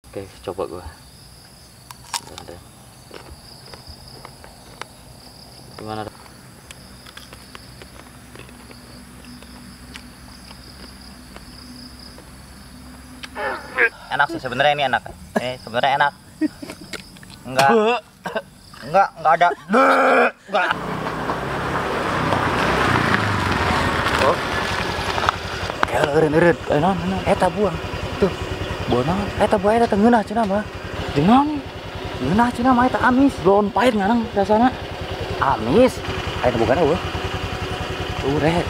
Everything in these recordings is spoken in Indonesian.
Oke, coba gua. Sebentar. Gimana? Enak sih sebenarnya, ini enak. Sebenarnya enak. Enggak ada. Enggak. Oh. Ya eureun. Non. Eta buang. Tuh. Buang naon? Eta buah eta teu ngeunah cenah mah. Di mana? Ngeunah cenah mah eta amis. Belum pahit ngarang rasana. Amis. Aya bukan eueuh. Ureh.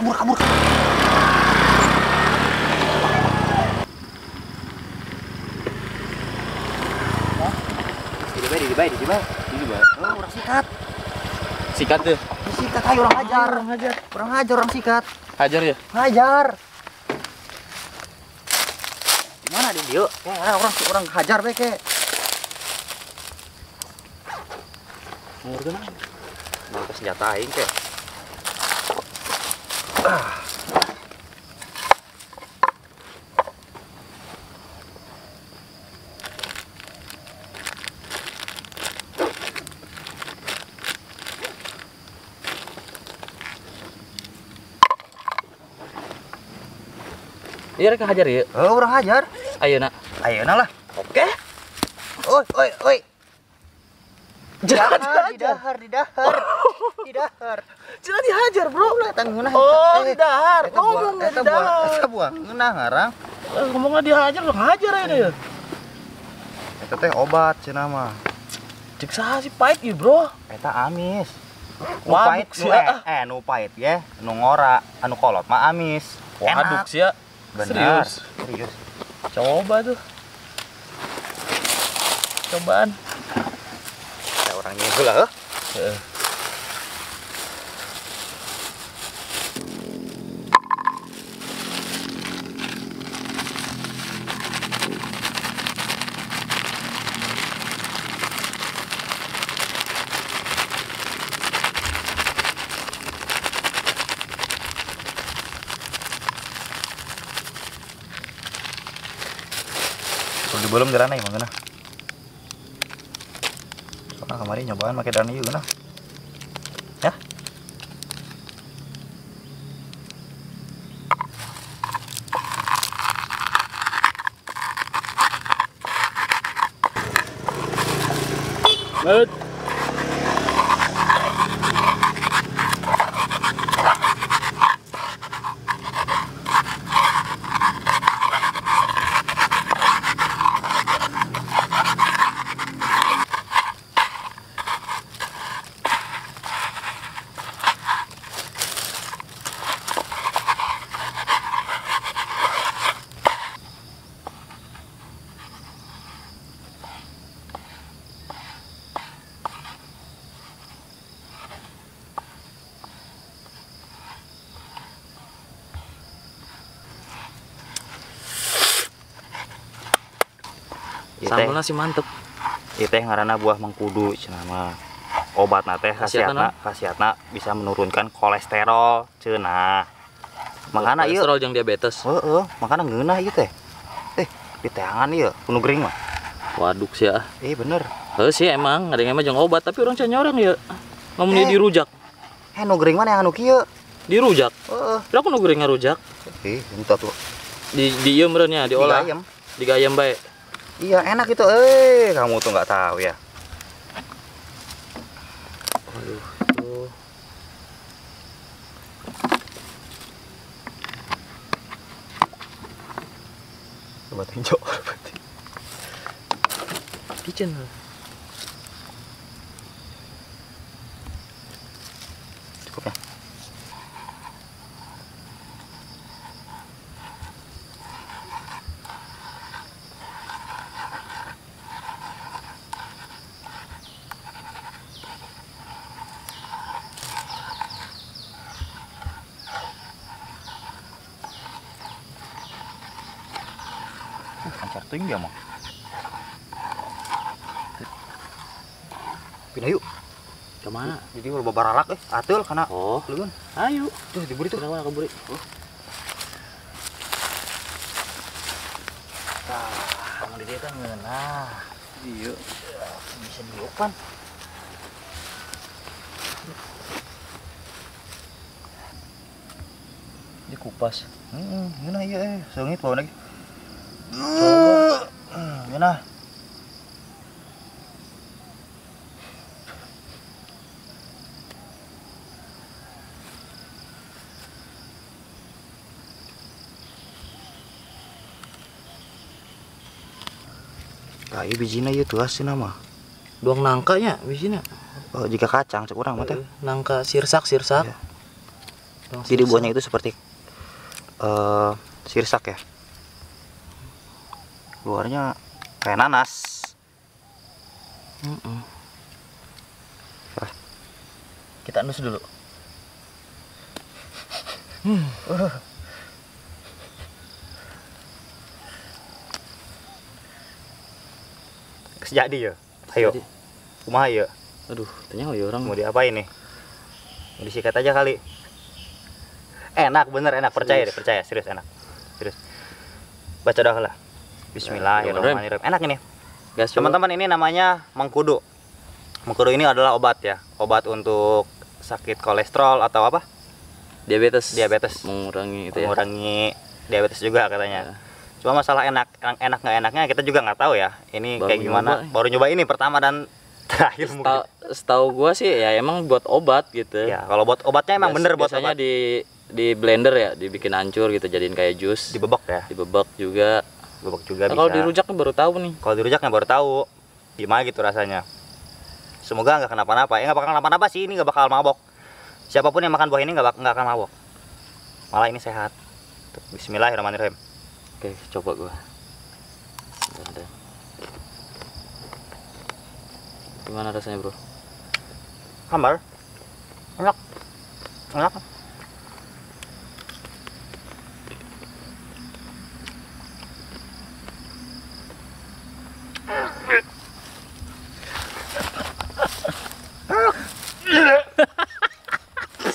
Kabur. Di bay. Oh, orang sikat. Sikat tuh. Sikat ayo orang hajar. Orang hajar orang sikat. Hajar ya? Hajar. Gimana di dia? Ya, orang hajar bae ke. Mau kenapa? Mau ke senjata aing ke. Iya rek hajar ya. Oh, orang hajar. Ayeuna. Ayeuna lah. Oke. Oi. Jangan Di dahar. Cina dihajar, Bro. Eta ngeunah. Oh, di dahar. Ngomongnya di dahar. Eta buang ngeunah ngarang. Ngomongnya dihajar, lo ngajar aja ya. Eta teh obat cenah mah. Cek saha sih pahit ieu, Bro. Eta amis. Nu Waduk pahit sih, nu pahit ya, nu ngora, anu kolot mah amis. Waduk sih ya. Benar. Serius. Coba tuh. Cobaan. Ada orangnya itu lah. Heeh. Udah belum jalan nih mana? Soalnya kemarin nyobaan pakai darah juga nah. Ya. Nut. Sambelnya sih mantep. Ieu teh ngaranna buah mengkudu cenah mah. Obatna teh khasiatna bisa menurunkan kolesterol cenah. Makana ieu kolesterol jeung diabetes. Heeh, makana ngeunah ieu teh. Di teangan ieu penuh gering mah. Waduk sih ya. Bener. Heuh sih emang ngadenge mah jeung obat tapi urang can nyorang ya. Ngomongnya dirujak. Nu gering mana yang anu kieu? Dirujak. Heeh. Berapa nu gering ngarujak? Entah tuh. Di ieu meureun nya diolah. Digayam bae. Iya enak itu, kamu tuh nggak tahu ya. Aduh, tuh. Coba tinjau berarti. Kitchen. Cukup ya. Lancar tuh dia mah. Pindah yuk. Kemana? Jadi udah babaralak atul kana. Oh, Luan. ayo. Tuh diburi tuh. Kenapa keburi? Kamu di dia kan ngeunah. Iya. Bisa diupan. Dikupas. Ngeunah ieu seungit bawa lagi. Ngeunah. Kayu bijina ieu tuh asin mah. Doang nangkanya bijina. Oh, jika kacang cek urang mah teh. Nangka sirsak. Iya. Jadi buahnya itu seperti sirsak ya. Luarnya kayak nanas. Kita endus dulu. Jadi ya. Ayo. Kumaha ya? Aduh, tanya ya orang Mau diapain nih? Mau disikat aja kali. Enak bener enak, percaya deh, percaya, serius enak. Serius. Baca doa lah. Bismillahirrahmanirrahim. Enak ini. Teman-teman, ini namanya mengkudu. Mengkudu ini adalah obat ya. Obat untuk sakit kolesterol atau apa? Diabetes. Mengurangi itu ya. Mengurangi diabetes juga katanya. Cuma masalah enak nggak enaknya kita juga nggak tahu ya. Ini Baru kayak gimana? nyoba. Baru nyoba ini pertama dan terakhir mungkin. Setahu gua sih ya emang buat obat gitu. Ya, kalau buat obatnya emang bener buat biasanya obat. di blender ya, dibikin hancur gitu, jadiin kayak jus. Dibebek ya. Dibebek juga. Bebek juga bisa. Kalau dirujak baru tahu nih. Kalau dirujaknya baru tahu gimana gitu rasanya. Semoga nggak kenapa-napa. Nggak bakal kenapa-napa sih, ini nggak bakal mabok. Siapapun yang makan buah ini nggak akan mabok. Malah ini sehat. Tuh, bismillahirrahmanirrahim. Oke, coba gua. Ada. Gimana rasanya, Bro? Hambar. Enak. Enak.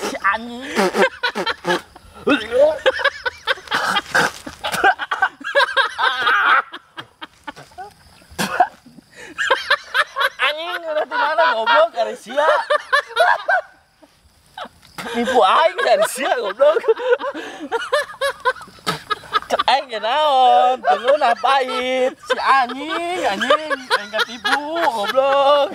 Si anjing. Anjing udah di mana goblok dari sia. Nipu aing dari sia goblok. Cek aing ge naon, tunggu napait. Si anjing aing ketipu goblok.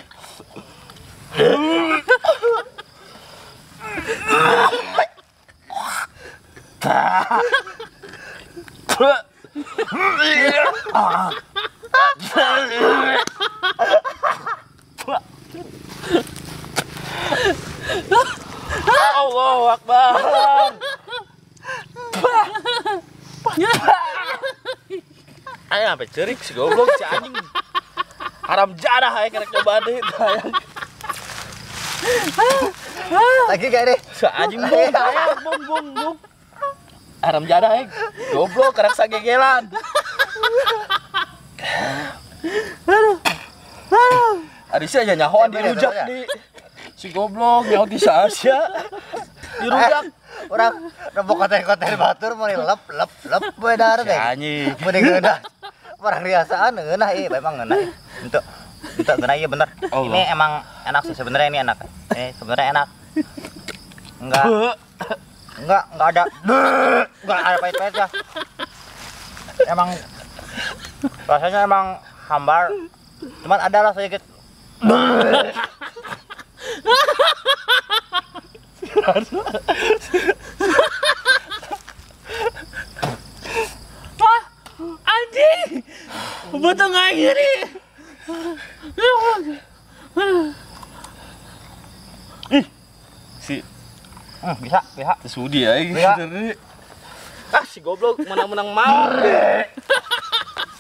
Allahu Akbar. Ayo sampai cerik si goblok si anjing. Haram jadah ayo kerek coba deh. Lagi gak deh? Si anjing bung. Haram jadah ayo. Goblok kerek sagegelan. Ada sih aja nyahoan dirujak di si goblok nyaho di Asia dirujak Orang rembok konten batur mau lep bedar si teh. anjing Mau ngeunah. Orang riasaan ngeunah memang ngeunah. Untuk ngeunah iya bener. Allah. Ini emang enak sih sebenarnya, ini enak. Sebenarnya enak. Enggak ada. Enggak ada pahit-pahitnya. Emang rasanya emang hambar. Cuman ada lah sedikit. wah anjing betul nggak gini ih si Bisa. sudi ya si goblok menang mau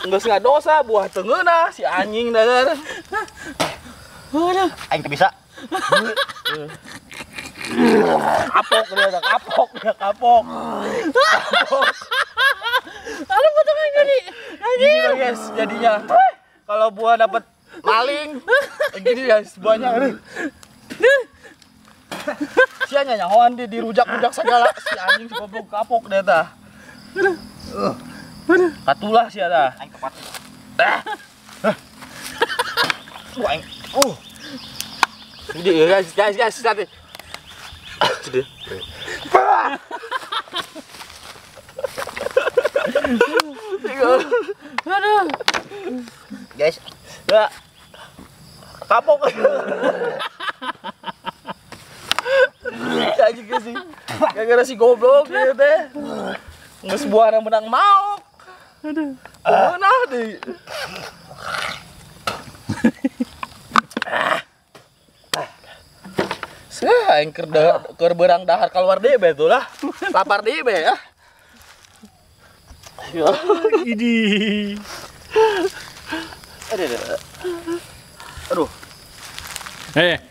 nggak dosa buah tengeuna si anjing dadar Aing bisa. kapok dia kapok aduh betul nggak gini anjing jadinya. Kalau buah dapat maling, gini guys, buahnya. Sianya nyahoan di rujak-rujak segala si anjing si goblok kapok deh tah. Katulah sia tah. Aing tepat. Aing. Jadi guys, hati. Jadi. Aduh. Guys, Ya. Kapok. Anjing sih. Gara-gara si goblok ya teh. Geus buahna menang mau. Aduh. Nah deh. Aing keur beurang dahar keluar deui betul lah. Lapar deui be ya. Ya, idi. Aduh.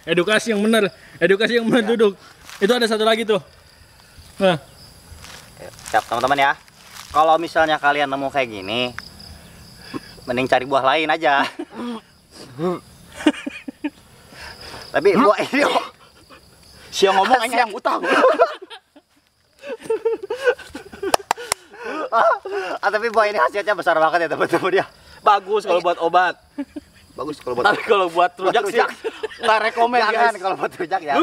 Edukasi yang benar duduk. Itu ada satu lagi tuh. Nah, siap teman-teman ya. Kalau misalnya kalian nemu kayak gini, mending cari buah lain aja. Tapi buah ini Siang ngomong aing yang utang. Tapi buah ini hasilnya besar banget ya teman-teman ya. Bagus kalau buat obat. Bagus kalau buat Tapi kalau buat rujak sih nggak rekomen jangan guys. kalau buat rujak ya.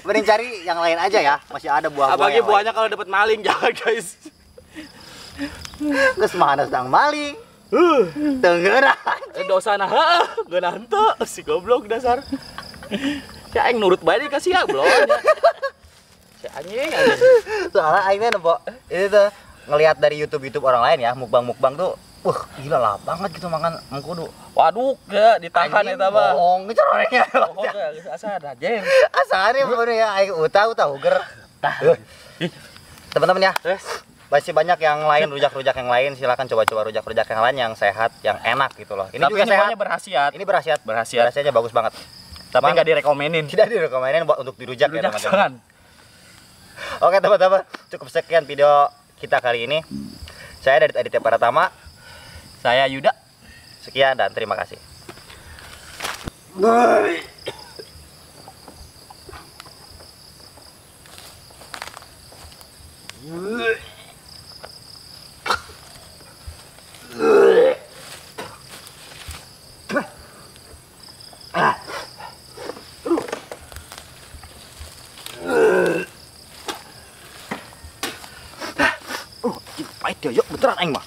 Mending cari yang lain aja ya. Masih ada buah-buah. Apalagi yang buahnya kalau dapat maling jangan guys. Geus mana sedang maling. Tengerang. Dosa nah geunah henteu si goblok dasar. Si aing nurut bae dikasih ya belum. Si anjing. Soalnya aing teh nempo ini tuh ngelihat dari YouTube orang lain ya, mukbang tuh gila lah banget gitu makan mengkudu. Waduh, ya ditahan eta mah. Bohong ceroreknya. Oh, geus asa ada jeng. Asane bener ya aing utah uger. Teman-teman ya. Masih banyak yang lain rujak-rujak yang lain, silakan coba-coba rujak-rujak yang lain yang sehat, yang enak gitu loh. Ini Tapi juga ini sehat. buahnya berkhasiat. Ini berkhasiat. Berkhasiatnya bagus banget. Tapi nggak direkomenin. Tidak direkomenin buat untuk dirujak ya Rujak teman-teman. jangan. Oke teman-teman, cukup sekian video kita kali ini. Saya dari Aditya Pratama. Saya Yuda. Sekian dan terima kasih. Pahit dia, yuk beneran aing mah.